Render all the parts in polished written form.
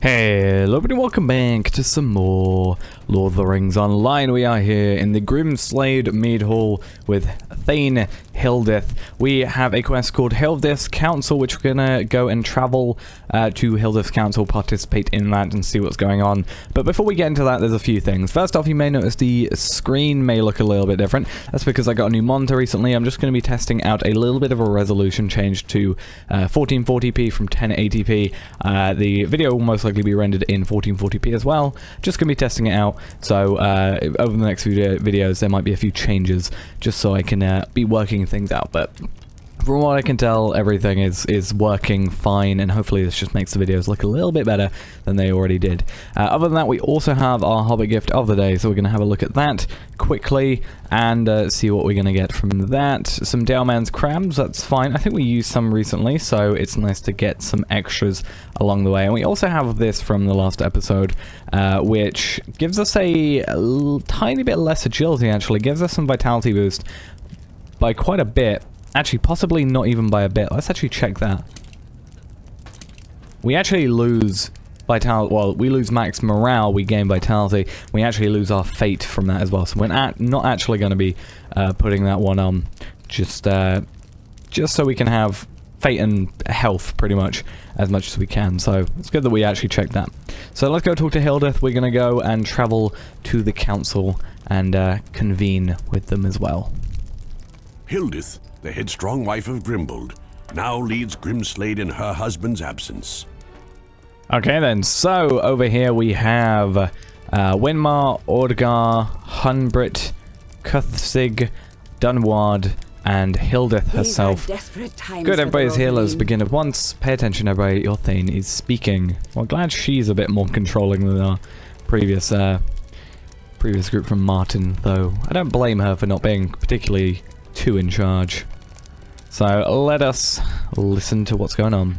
Hello everybody, welcome back to some more Lord of the Rings Online. We are here in the Grimslade Mead Hall with Thane Hildith. We have a quest called Hildith's Council, which we're gonna go and travel to Hildith's Council, participate in that and see what's going on. But before we get into that, there's a few things. First off, you may notice the screen may look a little bit different. That's because I got a new monitor recently. I'm just going to be testing out a little bit of a resolution change to 1440p from 1080p. The video will most likely be rendered in 1440p as well. Just going to be testing it out. So over the next few videos, there might be a few changes just so I can be working things out. But from what I can tell, everything is working fine, and hopefully this just makes the videos look a little bit better than they already did. Other than that, we also have our Hobbit gift of the day, so we're going to have a look at that quickly and see what we're going to get from that. Some Daleman's crabs, that's fine. I think we used some recently, so it's nice to get some extras along the way. And we also have this from the last episode, which gives us a tiny bit less agility, actually. Gives us some vitality boost by quite a bit. Actually, possibly not even by a bit. Let's actually check that. We actually lose vitality. Well, we lose max morale, we gain vitality. We actually lose our fate from that as well. So we're not actually going to be putting that one on. Just so we can have fate and health pretty much as we can. So it's good that we actually checked that. So let's go talk to Hildith. We're going to go and travel to the council and convene with them as well. Hildith, the headstrong wife of Grimbold, now leads Grimslade in her husband's absence. Okay then, so over here we have Winmar, Ordgar, Hunbrit, Cuthsig, Dunward, and Hildith herself. Good, everybody's here, let's begin at once. Pay attention everybody, your Thane is speaking. Well, glad she's a bit more controlling than our previous group from Martin, though. I don't blame her for not being particularly too in charge. So let us listen to what's going on.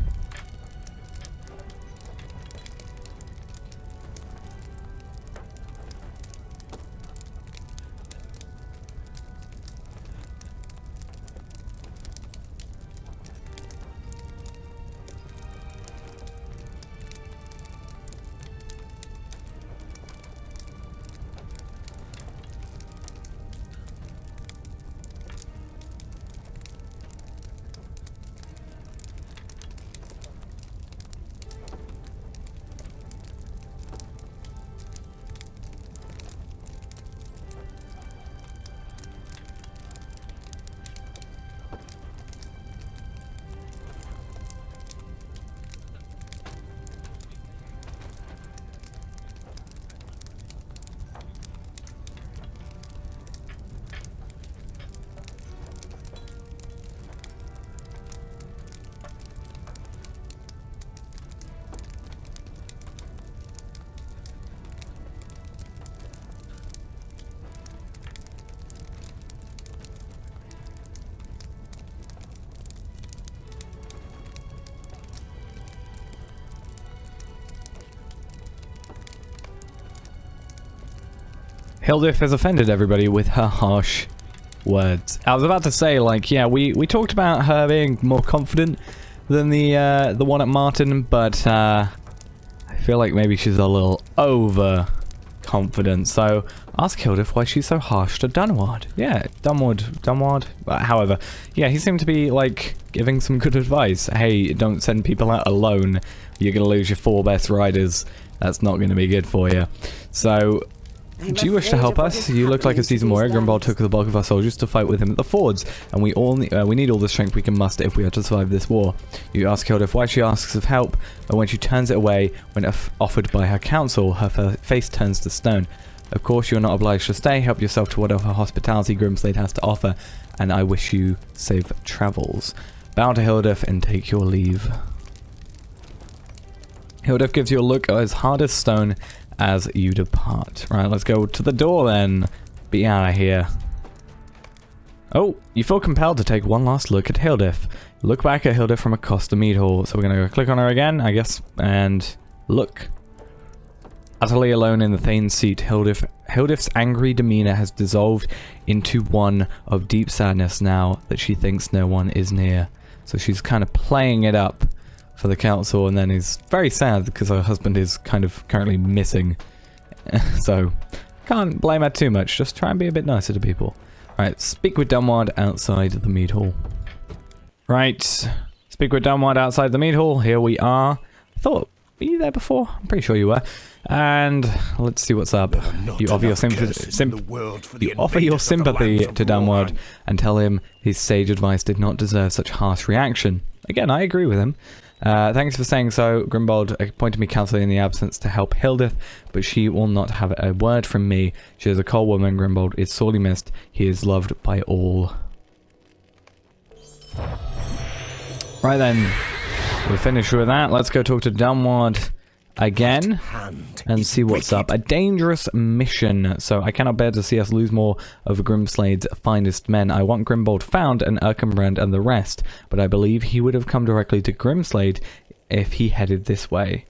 Hildith has offended everybody with her harsh words. I was about to say, like, yeah, we talked about her being more confident than the one at Martin, but I feel like maybe she's a little over-confident. So ask Hildith why she's so harsh to Dunward. Yeah, Dunward. However, yeah, he seemed to be, like, giving some good advice. Hey, don't send people out alone. You're going to lose your 4 best riders. That's not going to be good for you. So do you wish to help us? You look like a seasoned warrior. Grimbold took the bulk of our soldiers to fight with him at the fords, and we need all the strength we can muster if we are to survive this war. You ask Hildith why she asks of help, and when she turns it away when offered by her council, her face turns to stone. Of course, you are not obliged to stay. Help yourself to whatever hospitality Grimslade has to offer, and I wish you safe travels. Bow to Hildith and take your leave. Hildith gives you a look as hard as stone as you depart. Right, let's go to the door then. Be out of here. Oh, you feel compelled to take one last look at Hildith. Look back at Hildith from across the mead hall. So we're going to go click on her again, I guess, and look. Utterly alone in the Thane's seat, Hildith's angry demeanor has dissolved into one of deep sadness now that she thinks no one is near. So she's kind of playing it up for the council, and then is very sad because her husband is kind of currently missing. So, can't blame her too much. Just try and be a bit nicer to people. Right, speak with Dunward outside the mead hall. Right, speak with Dunward outside the mead hall. Here we are. I thought, were you there before? I'm pretty sure you were. And let's see what's up. You offer your sympathy to Dunward and tell him his sage advice did not deserve such harsh reaction. Again, I agree with him. Thanks for saying so. Grimbold appointed me counselor in the absence to help Hildith, but she will not have a word from me. She is a cold woman. Grimbold is sorely missed. He is loved by all. Right then, we're finished with that. Let's go talk to Dunward again and see what's up. A dangerous mission, so I cannot bear to see us lose more of Grimslade's finest men. I want Grimbold found and Erkenbrand and the rest, but I believe he would have come directly to Grimslade if he headed this way.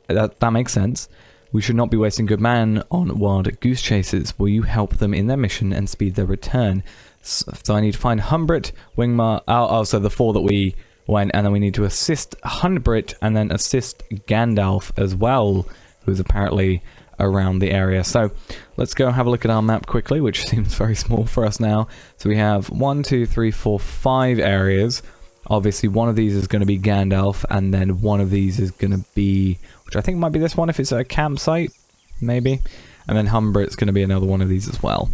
That makes sense. We should not be wasting good man on wild goose chases. Will you help them in their mission and speed their return? So I need to find Humbert, Wingmar, so the 4 that we went, and then we need to assist Humbert and then assist Gandalf as well, who's apparently around the area. So let's go have a look at our map quickly, which seems very small for us now. So we have 1, 2, 3, 4, 5 areas. Obviously one of these is going to be Gandalf, and then one of these is going to be, which I think might be this one if it's a campsite, maybe. And then Humbert's going to be another one of these as well.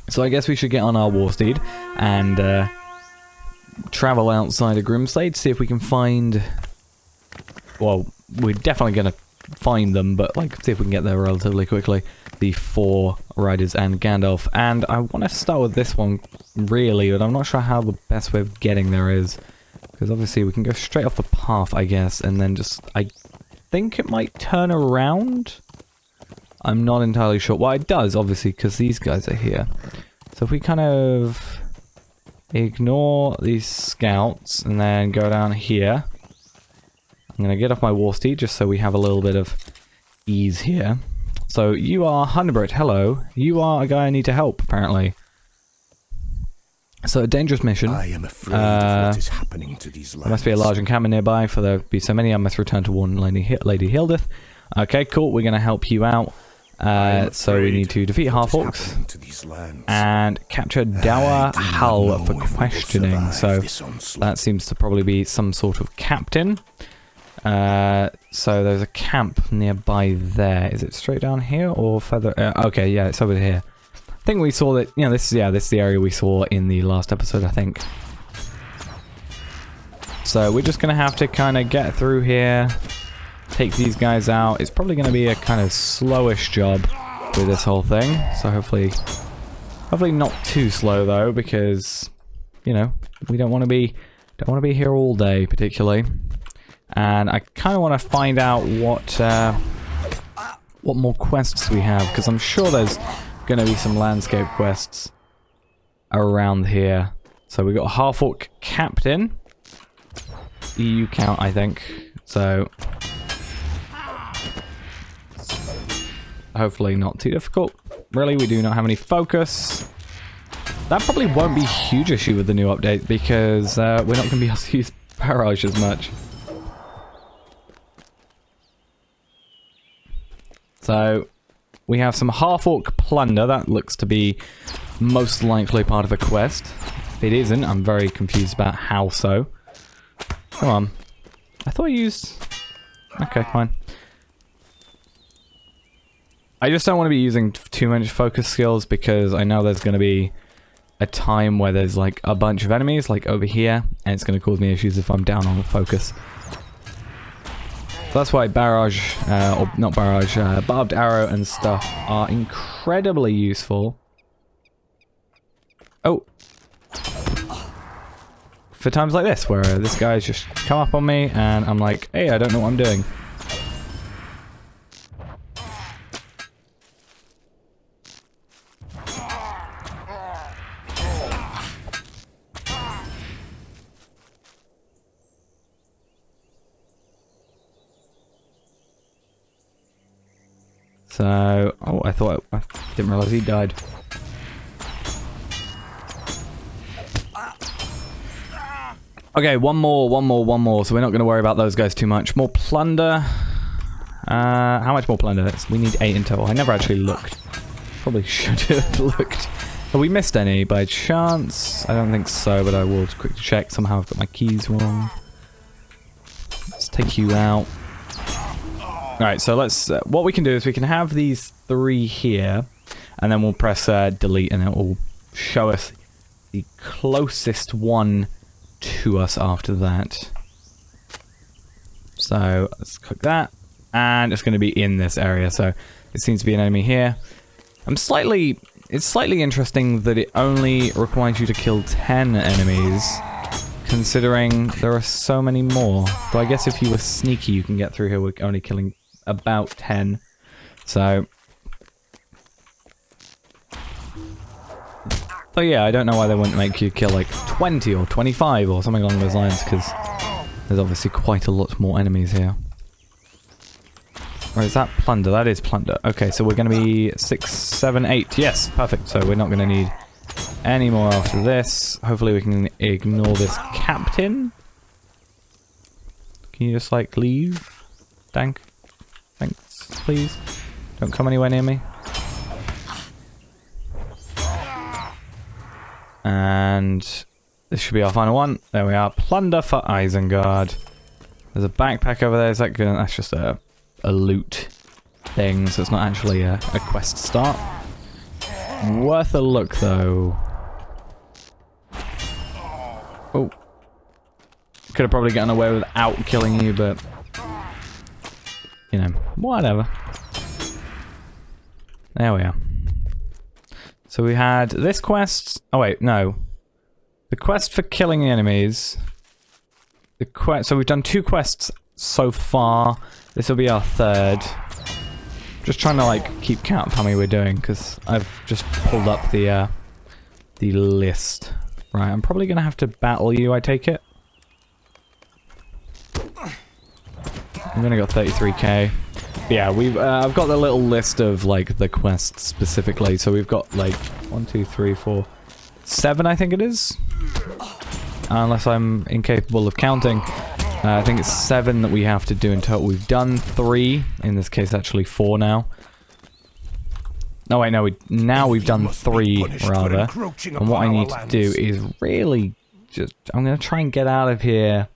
So I guess we should get on our war steed and travel outside of Grimslade, see if we can find, well, we're definitely going to find them, but like see if we can get there relatively quickly. The 4 riders and Gandalf, and I want to start with this one really, but I'm not sure how the best way of getting there is, because obviously we can go straight off the path, I guess, and then just, I think it might turn around. I'm not entirely sure. Well, it does, obviously, because these guys are here. So if we kind of ignore these scouts and then go down here, I'm going to get off my war steed just so we have a little bit of ease here. So you are Humbert, hello. You are a guy I need to help, apparently. So a dangerous mission. I am afraid of what is happening to these lands. There must be a large encampment nearby, for there be so many. I must return to warn Lady Hildith. Okay, cool. We're going to help you out. So we need to defeat half-orcs and capture Dower Hull for questioning. So that seems to probably be some sort of captain. So there's a camp nearby there. Is it straight down here or further? Okay, yeah, it's over here. I think we saw that, you know, this is the area we saw in the last episode, I think. So we're just going to have to kind of get through here, take these guys out. It's probably going to be a kind of slowish job with this whole thing. So hopefully not too slow though, because, you know, we don't want to be here all day particularly. And I kind of want to find out what more quests we have, because I'm sure there's going to be some landscape quests around here. So we got a half-orc captain, EU count, I think. So hopefully not too difficult. Really, we do not have any focus. That probably won't be a huge issue with the new update, because we're not going to be able to use barrage as much. So we have some half-orc plunder. That looks to be most likely part of a quest. If it isn't, I'm very confused about how so. Come on. I thought I used... Okay, fine. I just don't want to be using too much focus skills, because I know there's going to be a time where there's like a bunch of enemies, like over here, and it's going to cause me issues if I'm down on the focus. So that's why barrage, or not barrage, barbed arrow and stuff are incredibly useful. Oh! For times like this, where this guy's just come up on me and I'm like, hey, I don't know what I'm doing. So, oh, I didn't realize he died. Okay, one more. So we're not going to worry about those guys too much. More plunder. How much more plunder? We need 8 in total. I never actually looked. Probably should have looked. Have we missed any by chance? I don't think so, but I will quickly check. Somehow I've got my keys wrong. Let's take you out. Alright, so let's... what we can do is we can have these 3 here, and then we'll press delete, and it will show us the closest one to us after that. So let's click that, and it's going to be in this area. So it seems to be an enemy here. It's slightly interesting that it only requires you to kill 10 enemies, considering there are so many more. So I guess if you were sneaky, you can get through here with only killing about 10. So yeah, I don't know why they wouldn't make you kill like 20 or 25 or something along those lines, because there's obviously quite a lot more enemies here. Or is that plunder? That is plunder. Okay, so we're going to be 6, 7, 8. Yes, perfect. So we're not going to need any more after this. Hopefully we can ignore this captain. Can you just like leave? Thanks, please. Don't come anywhere near me. And this should be our final one. There we are. Plunder for Isengard. There's a backpack over there. Is that good? That's just a loot thing, so it's not actually a quest start. Worth a look, though. Oh. Could have probably gotten away without killing you, but... you know, whatever. There we are. So we had this quest... oh wait, no. The quest for killing the enemies. So we've done 2 quests so far. This will be our 3rd. Just trying to like keep count of how many we're doing, because I've just pulled up the list. Right, I'm probably gonna have to battle you, I take it. I'm gonna go 33k. Yeah, we've I've got the little list of like the quests specifically. So we've got like 1, 2, 3, 4, 7, I think it is. Unless I'm incapable of counting. I think it's 7 that we have to do in total. We've done 3. In this case, actually 4 now. No, wait, no. Now we've done 3, rather. And what I need to do is really just... I'm going to try and get out of here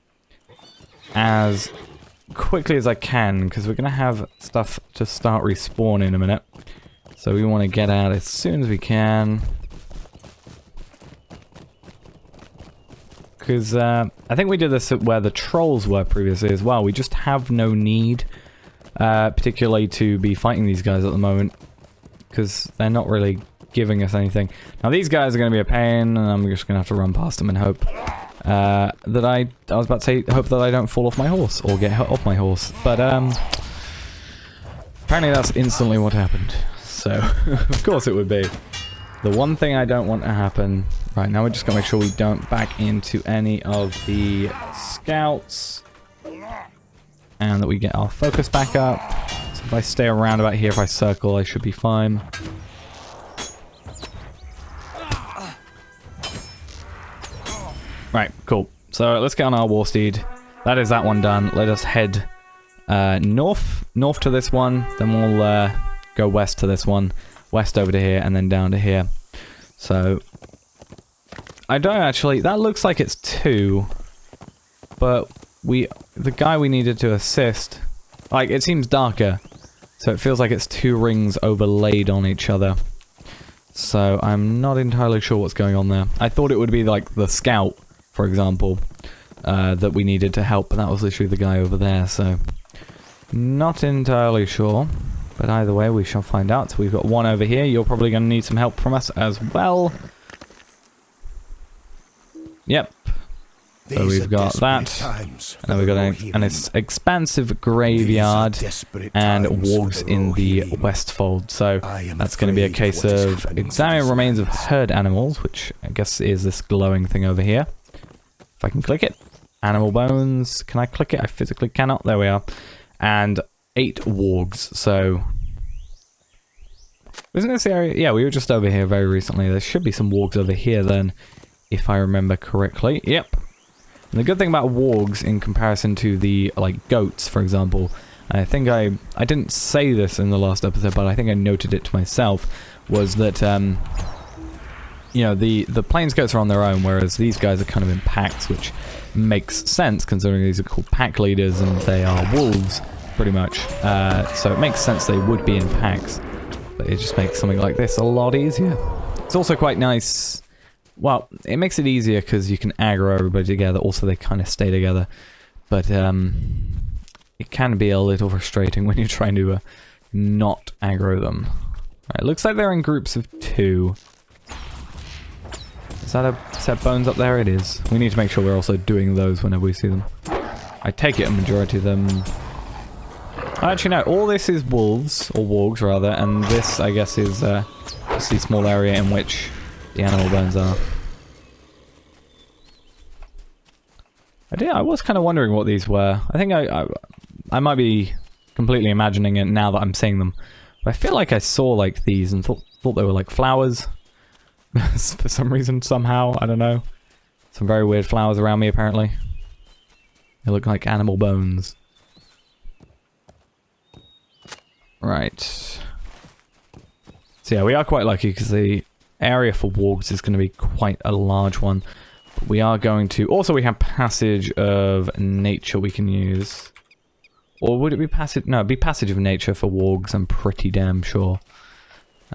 as quickly as I can, because we're going to have stuff to start respawn in a minute. So we want to get out as soon as we can. Because I think we did this where the trolls were previously as well. We just have no need, particularly to be fighting these guys at the moment, because they're not really giving us anything. Now these guys are going to be a pain, and I'm just going to have to run past them and hope that I was about to say, hope that I don't fall off my horse or get hit off my horse. But apparently that's instantly what happened. So of course it would be. The one thing I don't want to happen... right, now we just gotta make sure we don't back into any of the scouts. And that we get our focus back up. So if I stay around about here, if I circle, I should be fine. Right, cool. So let's get on our war steed. That is that one done. Let us head north to this one. Then we'll go west to this one. West over to here, and then down to here. So... I don't actually... that looks like it's 2. But the guy we needed to assist... like, it seems darker. So it feels like it's 2 rings overlaid on each other. So I'm not entirely sure what's going on there. I thought it would be like the scout, for example, that we needed to help. But that was literally the guy over there, so... not entirely sure. But either way, we shall find out. So we've got one over here. You're probably going to need some help from us as well. Yep. So we've got that. And then we've got an expansive graveyard and wargs in the Westfold. So that's going to be a case of examine remains of herd animals, which I guess is this glowing thing over here. If I can click it. Animal bones. Can I click it? I physically cannot. There we are. And 8 wargs, so... isn't this the area? Yeah, we were just over here very recently. There should be some wargs over here then, if I remember correctly. Yep. And the good thing about wargs in comparison to the, like, goats, for example, I think I didn't say this in the last episode, but I think I noted it to myself, was that, you know, the plains goats are on their own, whereas these guys are kind of in packs, which makes sense considering these are called pack leaders and they are wolves, pretty much. So it makes sense they would be in packs, but it just makes something like this a lot easier. It's also quite nice. Well, it makes it easier because you can aggro everybody together. Also, they kind of stay together, but it can be a little frustrating when you're trying to not aggro them. Right, it looks like they're in groups of 2. Is that a set of bones up there? It is. We need to make sure we're also doing those whenever we see them. I take it a majority of them... Actually, no. All this is wolves, or wargs rather, and this, I guess, is just the small area in which the animal bones are. I was kind of wondering what these were. I think I might be completely imagining it now that I'm seeing them. But I feel like I saw like these and thought they were like flowers. For some reason, somehow, I don't know. Some very weird flowers around me, apparently. They look like animal bones. Right. So yeah, we are quite lucky because the area for wargs is going to be quite a large one. But we are going to... Also, we have Passage of Nature we can use. Or would it be Passage... No, it'd be Passage of Nature for wargs, I'm pretty damn sure.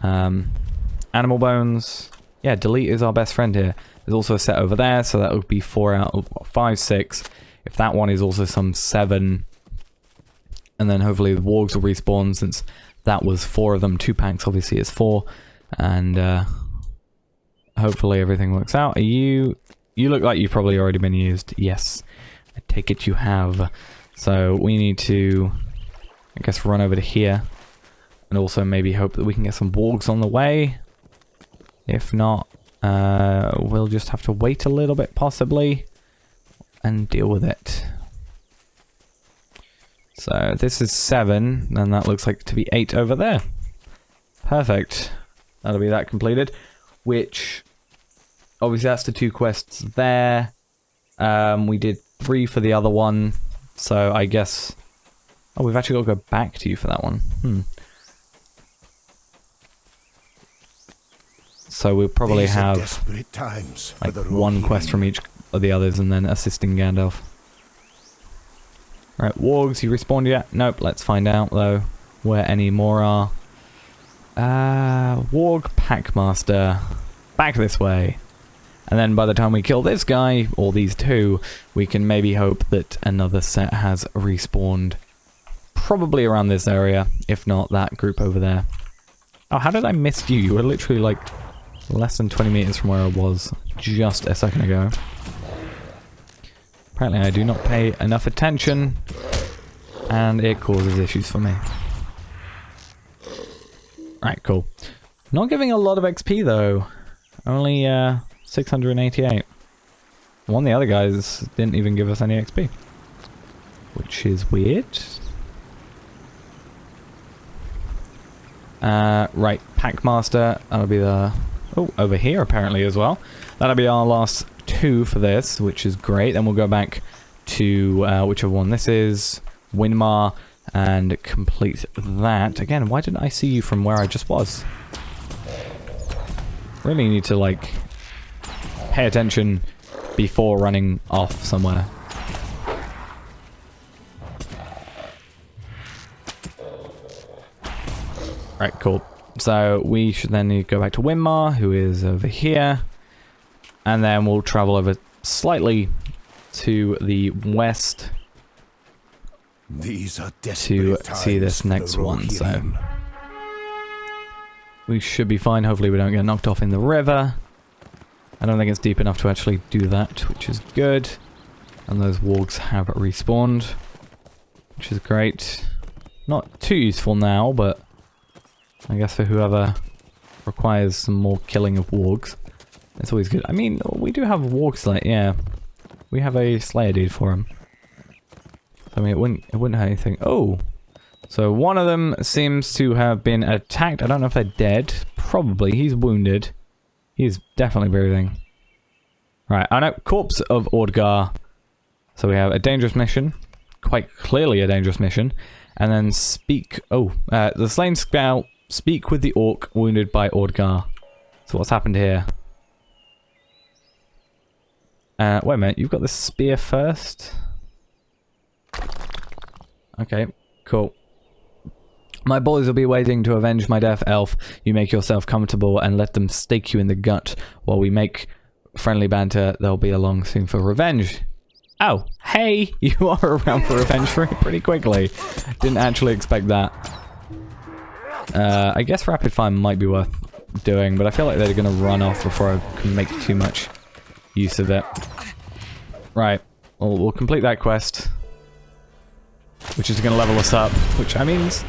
Animal bones... Yeah, delete is our best friend here. There's also a set over there, so that would be 4 out of 5, 6. If that one is also some 7. And then hopefully the wargs will respawn, since that was 4 of them. 2 packs obviously is 4. And hopefully everything works out. You look like you've probably already been used. Yes, I take it you have. So we need to, I guess, run over to here. And also maybe hope that we can get some wargs on the way. If not, we'll just have to wait a little bit, possibly, and deal with it. So this is 7, and that looks like to be 8 over there. Perfect. That'll be that completed. Which, obviously that's the 2 quests there. We did 3 for the other one, so I guess... Oh, we've actually got to go back to you for that one. So we'll probably have like 1 quest from each of the others and then assisting Gandalf. Right, wargs, you respawned yet? Nope, let's find out though where any more are. Warg Packmaster. Back this way. And then by the time we kill this guy, or these 2, we can maybe hope that another set has respawned. Probably around this area, if not that group over there. Oh, how did I miss you? You were literally like... less than 20 meters from where I was just a second ago. Apparently I do not pay enough attention, and it causes issues for me. Right, cool. Not giving a lot of XP though. Only 688. One of the other guys didn't even give us any XP. Which is weird. Right, Packmaster, that'll be the... Oh, over here apparently as well. That'll be our last 2 for this, which is great. Then we'll go back to whichever one this is, Winmar, and complete that. Again, why didn't I see you from where I just was? Really need to, like, pay attention before running off somewhere. Right, cool. So we should then need to go back to Winmar, who is over here. And then we'll travel over slightly to the west These are to desperate see this next one. So we should be fine. Hopefully we don't get knocked off in the river. I don't think it's deep enough to actually do that, which is good. And those wargs have respawned, which is great. Not too useful now, but I guess for whoever requires some more killing of wargs, it's always good. I mean, we do have a warg slayer, yeah. We have a slayer dude for him. I mean, it wouldn't hurt anything. Oh! So one of them seems to have been attacked. I don't know if they're dead. Probably. He's wounded. He's definitely breathing. Right, I know. Corpse of Ordgar. So we have a dangerous mission, quite clearly a dangerous mission, and then speak... Oh, the slain scout, speak with the orc wounded by Ordgar. So what's happened here? Wait a minute, you've got the spear first? Okay, cool. My boys will be waiting to avenge my deaf elf. You make yourself comfortable and let them stake you in the gut while we make friendly banter. They'll be along soon for revenge. Oh, hey, you are around for revenge pretty quickly. Didn't actually expect that. I guess rapid fire might be worth doing, but I feel like they're going to run off before I can make too much use of it. Right, we'll complete that quest, which is going to level us up, which I mean is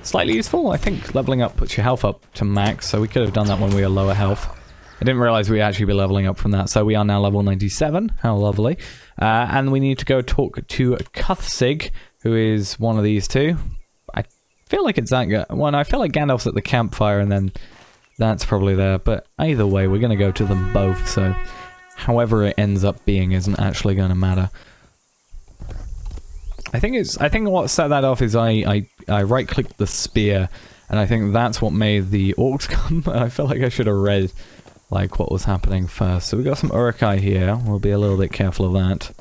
slightly useful. I think leveling up puts your health up to max, so we could have done that when we were lower health. I didn't realize we'd actually be leveling up from that, so we are now level 97. How lovely. And we need to go talk to Cuthsig, who is one of these two. I feel like it's that guy. Well, I feel like Gandalf's at the campfire, and then that's probably there. But either way, we're going to go to them both, so however it ends up being isn't actually going to matter. I think what set that off is I right-clicked the spear, and I think that's what made the orcs come. I felt like I should have read like what was happening first. So we got some Urukai here. We'll be a little bit careful of that.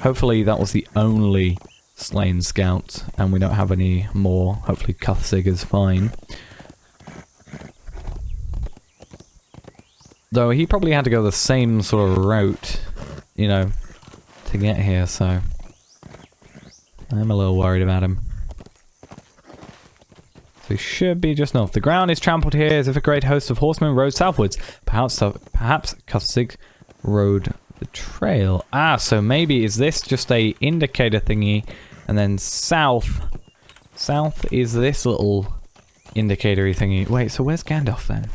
Hopefully that was the only slain scout, and we don't have any more. Hopefully Cuthsig is fine. Though he probably had to go the same sort of route, you know, to get here, so I'm a little worried about him. So he should be just north. The ground is trampled here as if a great host of horsemen rode southwards. Perhaps Cuthsig rode the trail. Ah, so maybe is this just a indicator thingy, and then south is this little indicatory thingy. Wait, so where's Gandalf then?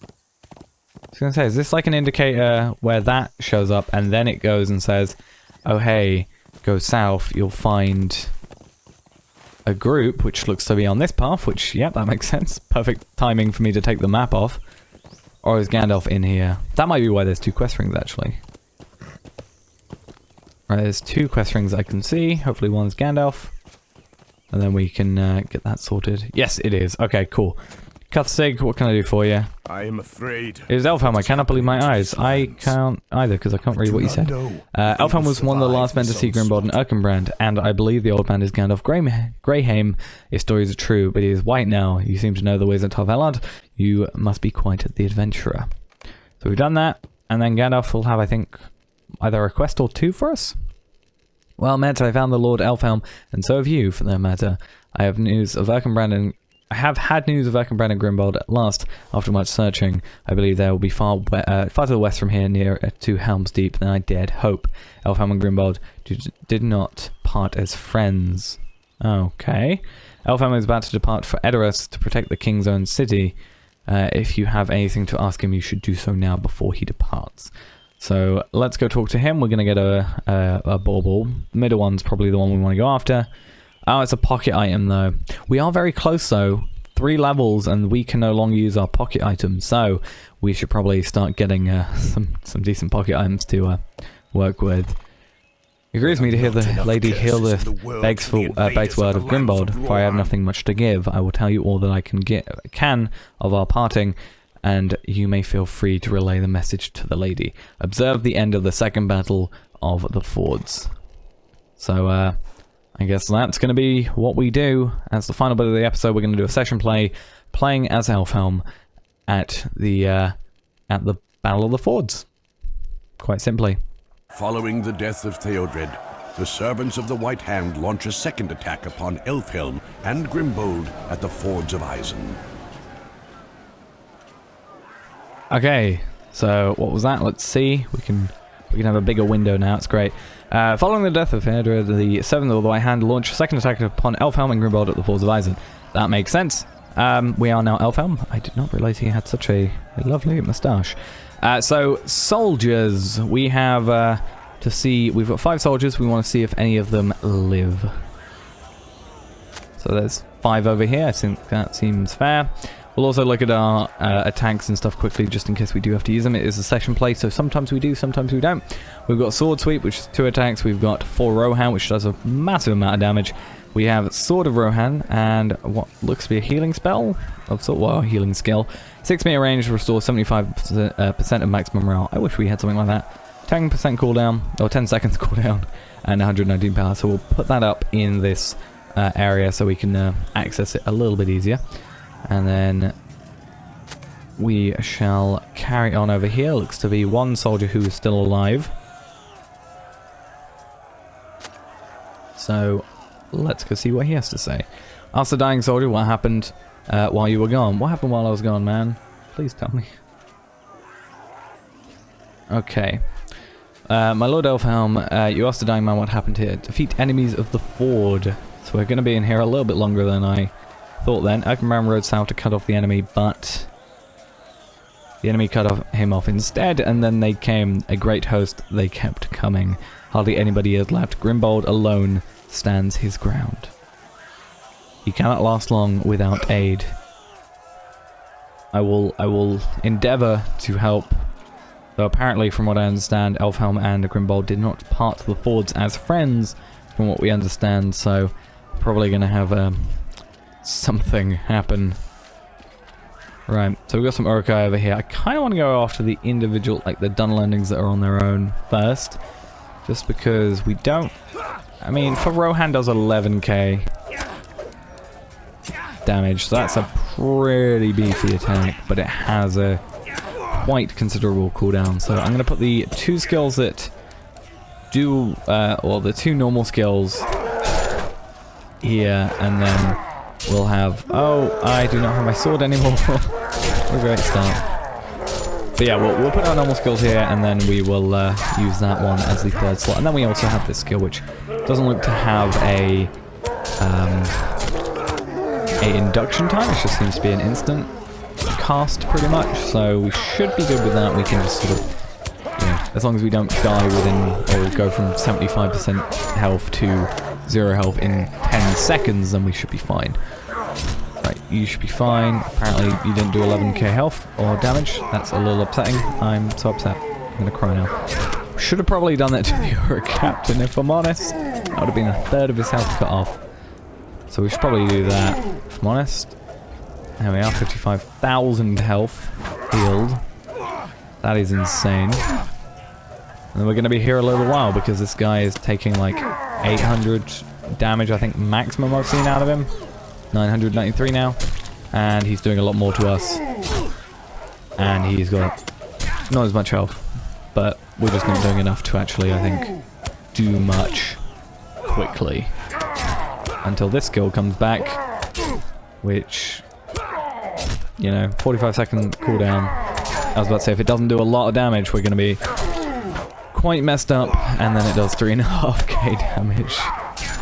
I was gonna say, is this like an indicator where that shows up and then it goes and says, oh hey, go south, you'll find a group which looks to be on this path, which, yep, that makes sense. Perfect timing for me to take the map off. Or is Gandalf in here? That might be why there's two quest rings, actually. Right, there's two quest rings I can see. Hopefully one's Gandalf. And then we can get that sorted. Yes, it is. Okay, cool. Cuthsig, what can I do for you? I am afraid. It is Elfhelm. I cannot believe my eyes. I can't either, because I can't read what you said. Elfhelm was one of the last men to see Grimbold and Erkenbrand, and I believe the old man is Gandalf Greyheim, if stories are true, but he is white now. You seem to know the ways of Elrond. You must be quite the adventurer. So we've done that, and then Gandalf will have, I think, either a quest or two for us? Well met, I found the Lord Elfhelm, and so have you, for that matter. I have news of Erkenbrand and I have had news of Erkenbrand and Grimbold at last, after much searching. I believe they will be far to the west from here, near to Helm's Deep, than I dared hope. Elfhelm and Grimbold did not part as friends. Okay. Elfhelm is about to depart for Edoras to protect the king's own city. If you have anything to ask him, you should do so now before he departs. So let's go talk to him. We're going to get a bauble. Middle one's probably the one we want to go after. Oh, it's a pocket item, though. We are very close, though. 3 levels, and we can no longer use our pocket items. So we should probably start getting some decent pocket items to work with. It grieves me to hear the Lady Hildith begs word of Grimbold, for I have nothing much to give. I will tell you all that I can of our parting, and you may feel free to relay the message to the lady. Observe the end of the second battle of the Fords. So, I guess that's going to be what we do. As the final bit of the episode, we're going to do a session playing as Elfhelm at the Battle of the Fords. Quite simply. Following the death of Theodred, the servants of the White Hand launch a second attack upon Elfhelm and Grimbold at the Fords of Isen. Okay, so what was that? Let's see. We can have a bigger window now. It's great. Following the death of Theodred, the Seventh of the White Hand launched a second attack upon Elfhelm and Grimbold at the Fords of Isen. That makes sense. We are now Elfhelm. I did not realize he had such a lovely moustache. So, soldiers. We have we've got 5 soldiers. We want to see if any of them live. So there's 5 over here. I think that seems fair. We'll also look at our attacks and stuff quickly, just in case we do have to use them. It is a session play, so sometimes we do, sometimes we don't. We've got Sword Sweep, which is 2 attacks. We've got 4 Rohan, which does a massive amount of damage. We have Sword of Rohan, and what looks to be a healing spell of sort, well, a healing skill. 6 meter range, restores 75% of maximum morale. I wish we had something like that. 10% cooldown, or 10 seconds cooldown, and 119 power. So we'll put that up in this area so we can access it a little bit easier. And then we shall carry on over here. Looks to be 1 soldier who is still alive. So let's go see what he has to say. Ask the dying soldier what happened while you were gone. What happened while I was gone, man? Please tell me. Okay. My Lord Elfhelm, you asked the dying man what happened here. Defeat enemies of the Ford. So we're going to be in here a little bit longer than I thought then. Erkenbrand rode south to cut off the enemy, but the enemy cut him off instead, and then they came, a great host, they kept coming. Hardly anybody had left. Grimbold alone stands his ground. He cannot last long without aid. I will endeavour to help, though apparently from what I understand, Elfhelm and Grimbold did not part the Fords as friends, from what we understand, so probably going to have something happen. Right, so we've got some Urukai over here. I kind of want to go after the individual, like the Dunlendings that are on their own first, just because we don't... I mean, for Rohan does 11k damage, so that's a pretty beefy attack, but it has a quite considerable cooldown. So I'm going to put the 2 skills that do, or the 2 normal skills here, and then we'll have... Oh, I do not have my sword anymore. What a great start. But yeah, we'll put our normal skills here, and then we will use that one as the 3rd slot. And then we also have this skill, which doesn't look to have a induction time. It just seems to be an instant cast, pretty much. So we should be good with that. We can just sort of, you know, as long as we don't die within, or go from 75% health to 0 health in 10 seconds, then we should be fine. Right, you should be fine. Apparently you didn't do 11k health or damage. That's a little upsetting. I'm so upset. I'm gonna cry now. Should have probably done that to the Uruk captain, if I'm honest. That would have been 1/3 of his health cut off. So we should probably do that, if I'm honest. There we are, 55,000 health healed. That is insane. And then we're going to be here a little while because this guy is taking like 800 damage, I think, maximum I've seen out of him. 993 now. And he's doing a lot more to us. And he's got not as much health. But we're just not doing enough to actually, I think, do much quickly. Until this skill comes back. Which, you know, 45-second cooldown. I was about to say, if it doesn't do a lot of damage, we're going to be quite messed up. And then it does 3.5k damage.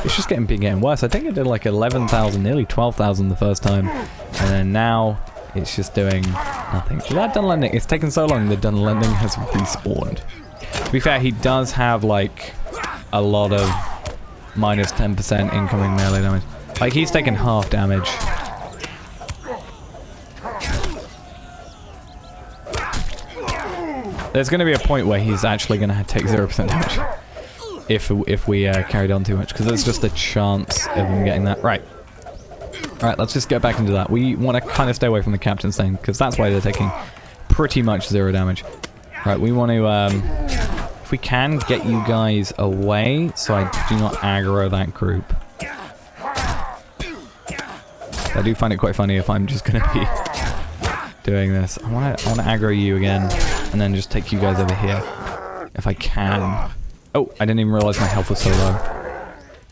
It's just getting worse. I think it did like 11,000, nearly 12,000 the first time. And then now, it's just doing nothing. That Dunlending, it's taken so long, the Dunlending has respawned. To be fair, he does have like a lot of minus 10% incoming melee damage. Like, he's taken half damage. There's going to be a point where he's actually going to take 0% damage. If we carried on too much, because there's just a chance of him getting that. Right. Alright, let's just get back into that. We want to kind of stay away from the captain's thing, because that's why they're taking pretty much 0 damage. Right, we want to, if we can, get you guys away, so I do not aggro that group. I do find it quite funny if I'm just going to be doing this. I want to aggro you again, and then just take you guys over here, if I can. Oh, I didn't even realize my health was so low.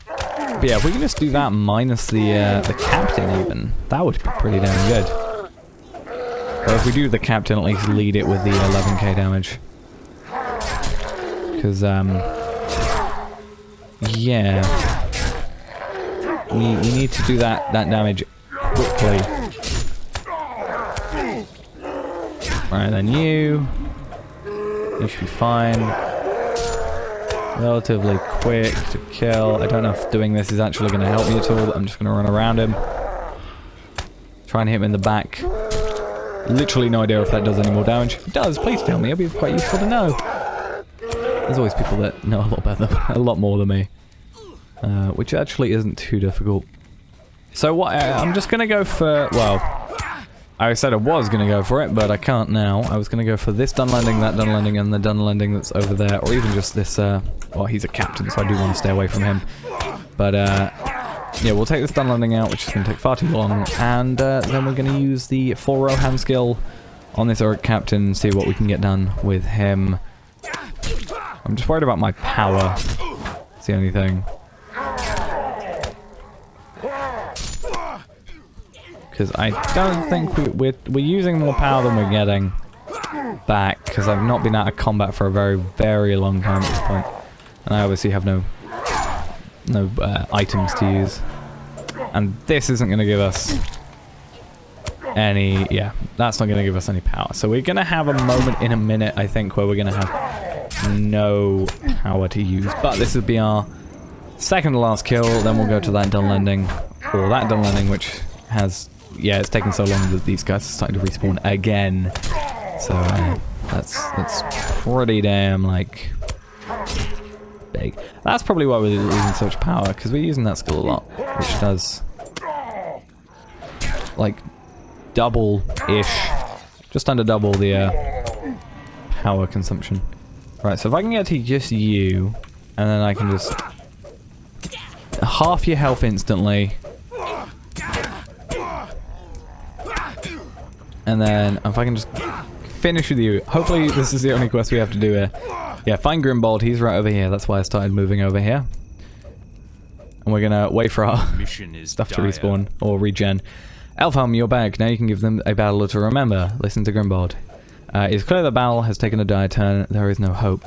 But yeah, if we can just do that minus the captain even, that would be pretty damn good. But if we do the captain, at least lead it with the 11k damage. Because, yeah. We need to do that damage quickly. Right, then you should be fine. relatively quick to kill. I don't know if doing this is actually going to help me at all. I'm just going to run around him. Try and hit him in the back. Literally no idea if that does any more damage. It does, please tell me. It'd be quite useful to know. There's always people that know a lot better, a lot more than me. Which actually isn't too difficult. So what, I'm just going to go for, well, I said I was going to go for it, but I can't now. I was going to go for this Dunlending, that Dunlending, and the Dunlending that's over there, or even just this, well, he's a captain, so I do want to stay away from him. But, yeah, we'll take this Dunlending out, which is going to take far too long, and then we're going to use the 4 Rohan skill on this Orc captain, see what we can get done with him. I'm just worried about my power. It's the only thing. Because I don't think we're using more power than we're getting back, because I've not been out of combat for a very, very long time at this point. And I obviously have no items to use. And this isn't going to give us any, yeah, that's not going to give us any power. So we're going to have a moment in a minute, I think, where we're going to have no power to use. But this will be our second to last kill, then we'll go to that Dunlending, or that Dunlending, which has, yeah, it's taken so long that these guys are starting to respawn again. So that's pretty damn, like, big. That's probably why we're losing so much power, because we're using that skill a lot, which does, like, double-ish, just under double the power consumption. Right, so if I can get to just you, and then I can just half your health instantly. And then if I can just finish with you. Hopefully this is the only quest we have to do here. Yeah, find Grimbold, he's right over here. That's why I started moving over here. And we're gonna wait for our stuff to respawn, or regen. Elfhelm, you're back. Now you can give them a battle to remember. Listen to Grimbold. It's clear the battle has taken a dire turn. There is no hope.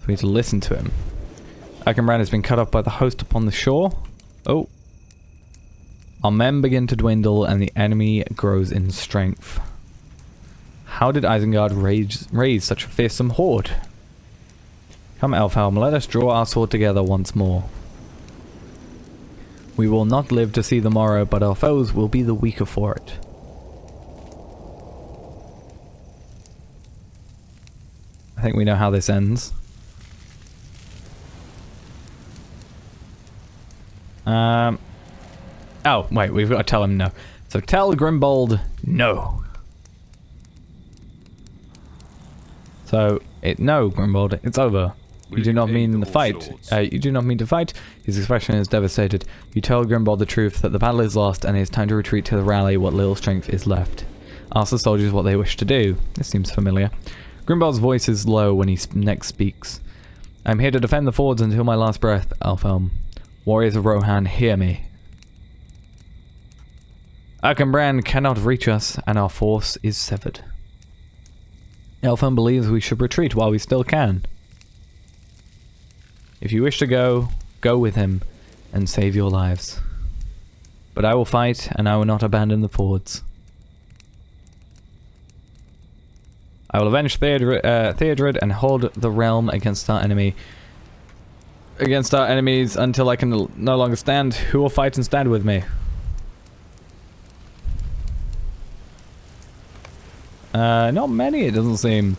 We need to listen to him. Erkenbrand has been cut off by the host upon the shore. Oh. Our men begin to dwindle and the enemy grows in strength. How did Isengard raise such a fearsome horde? Come, Elfhelm, let us draw our sword together once more. We will not live to see the morrow, but our foes will be the weaker for it. I think we know how this ends. Oh, wait, we've got to tell him no. So tell Grimbold no. So, no, Grimbold, it's over. You do not mean the fight. You do not mean to fight. His expression is devastated. You tell Grimbold the truth, that the battle is lost and it is time to retreat to the rally what little strength is left. Ask the soldiers what they wish to do. This seems familiar. Grimbold's voice is low when he next speaks. I'm here to defend the fords until my last breath, Elfhelm. Warriors of Rohan, hear me. Erkenbrand cannot reach us, and our force is severed. Elfhelm believes we should retreat while we still can. If you wish to go, go with him, and save your lives. But I will fight, and I will not abandon the fords. I will avenge Theodred and hold the realm against our enemies until I can no longer stand. Who will fight and stand with me? Not many, it doesn't seem.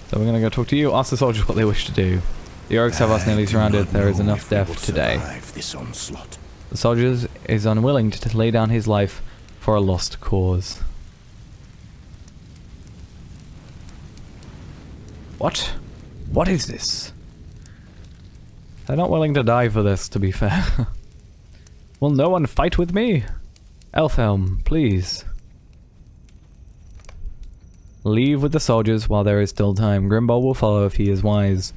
So we're gonna go talk to you. Ask the soldiers what they wish to do. The orcs have us nearly surrounded. There is enough death today. The soldiers is unwilling to lay down his life for a lost cause. What? What is this? They're not willing to die for this, to be fair. Will no one fight with me? Elfhelm, please. Leave with the soldiers while there is still time. Grimbold will follow if he is wise.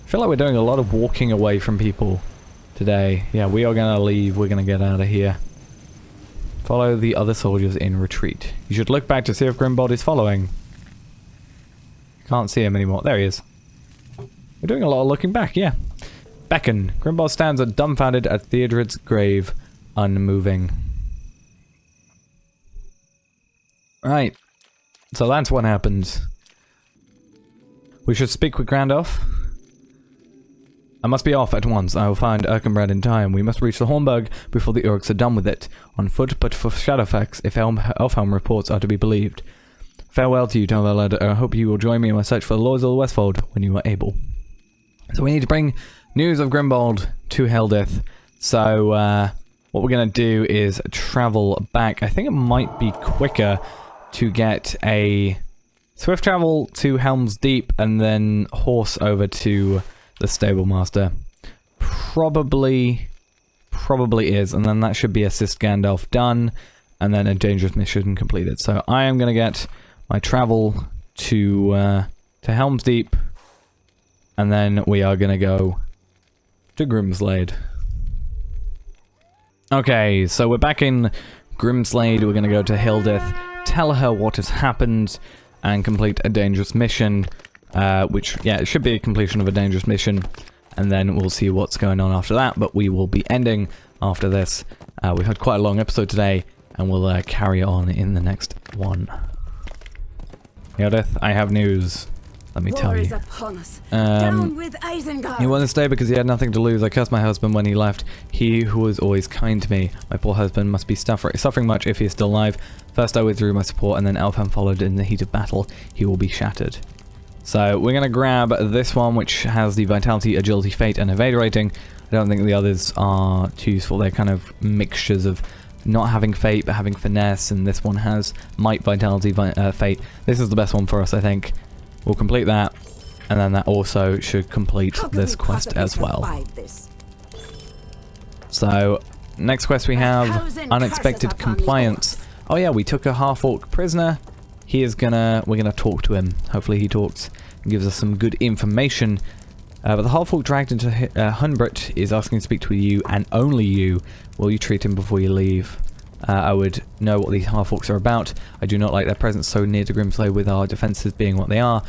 I feel like we're doing a lot of walking away from people today. Yeah, we are gonna leave. We're gonna get out of here. Follow the other soldiers in retreat. You should look back to see if Grimbold is following. Can't see him anymore. There he is. We're doing a lot of looking back, yeah. Beckon. Grimbold stands dumbfounded at Theodred's grave, unmoving. Right. So that's what happened. We should speak with Grandolph. I must be off at once. I will find Erkenbrand in time. We must reach the Hornburg before the orcs are done with it. On foot, but for Shadowfax, if Elfhelm reports are to be believed. Farewell to you, tell the lad. I hope you will join me in my search for the Lords of the Westfold when you are able. So we need to bring news of Grimbold to Hildith. So what we're going to do is travel back. I think it might be quicker to get a swift travel to Helm's Deep and then horse over to the Stable Master. Probably is, and then that should be assist Gandalf done, and then a dangerous mission completed. So I am going to get my travel to Helm's Deep, and then we are going to go to Grimslade. Okay, so we're back in Grimslade. We're going to go to Hildith, tell her what has happened, and complete a dangerous mission, which, yeah, it should be a completion of a dangerous mission, and then we'll see what's going on after that, but we will be ending after this. We've had quite a long episode today, and we'll carry on in the next one. Hildith, I have news. Let me tell you. Down with Isengard. He wanted to stay because he had nothing to lose. I cursed my husband when he left. He who was always kind to me. My poor husband must be suffering much if he is still alive. First I withdrew my support, and then Elfhelm followed in the heat of battle. He will be shattered. So we're going to grab this one, which has the Vitality, Agility, Fate, and Evade rating. I don't think the others are too useful. They're kind of mixtures of not having Fate, but having Finesse, and this one has Might, Vitality, Fate. This is the best one for us, I think. We'll complete that, and then that also should complete this quest as well. So, next quest we have Unexpected Compliance. Oh yeah, we took a half-orc prisoner. We're gonna talk to him. Hopefully he talks and gives us some good information. But the half-orc dragged into Hunbrit is asking to speak to you, and only you. Will you treat him before you leave? I would know what these half-orcs are about. I do not like their presence so near to Grimslade, with our defenses being what they are,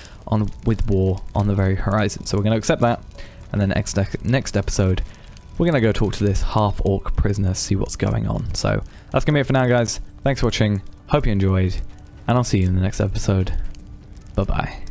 with war on the very horizon. So we're going to accept that, and then next episode, we're going to go talk to this half-orc prisoner, see what's going on. So that's going to be it for now, guys. Thanks for watching. Hope you enjoyed, and I'll see you in the next episode. Bye-bye.